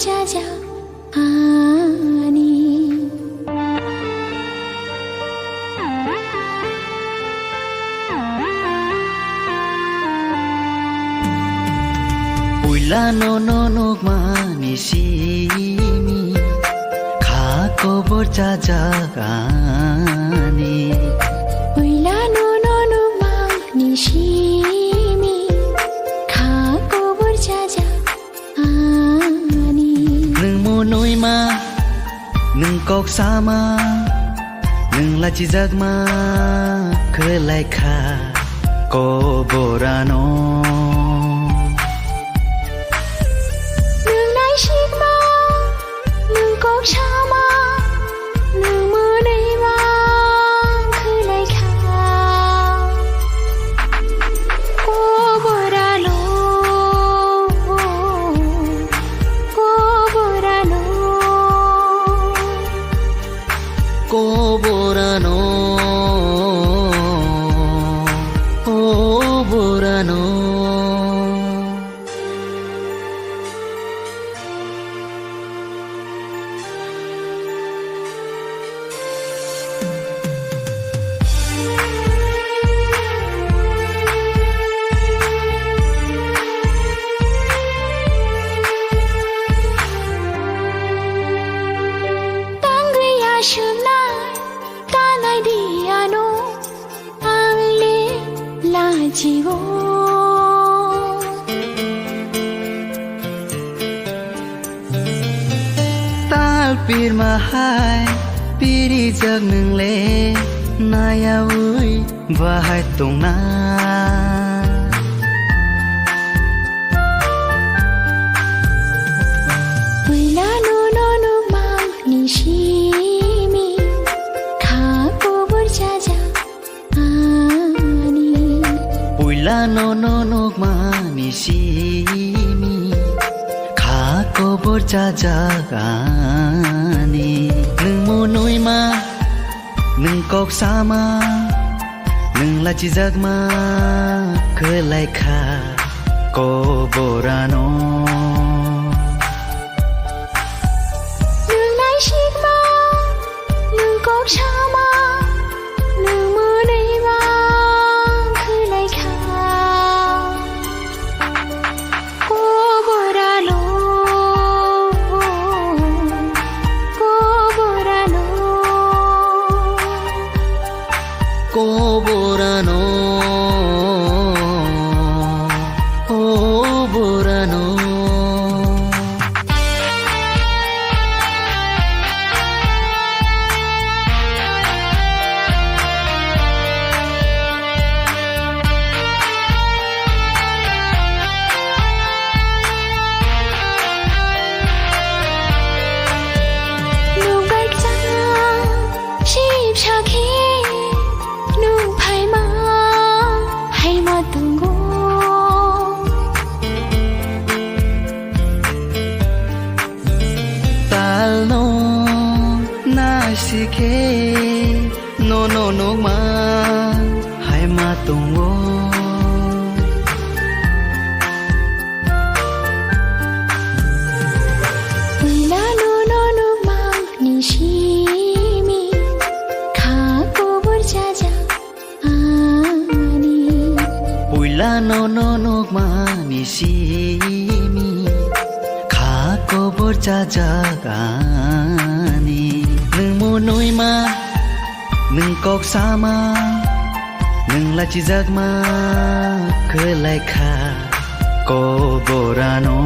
जाजा आनी Uila no no no mani simi khako borja jagani Uila no no no mani simi khako borja jagani Nung monoi ma nung kok sama nung lachi jagma khlai kha ko borano Sama nung monai ma khlai kha ko borano ko borano ko borano o borano Jiwo tal pir mahai piri jag nung le naya ui bahai tong na Uila no no no mang ni shimi khako borja jagani Uila no no no mani simi khako borja jagani Nung monoi ma nung kok sama nung lachi jagma khlai kha ko borano Nung nai shikma nung kok sama nung monai ma khlai kha ko borano ko borano ko borano o borano nung baik cha ship shakhi nung phai ma hai ma tungo tal no na sikhe no no no ma hai ma tung wo Uila no no no mang ni shimi khako borja jagani Uila no no no mani simi khako borja jagani Nung monoi ma nung kok sama nung lachi jagma khlai kha ko borano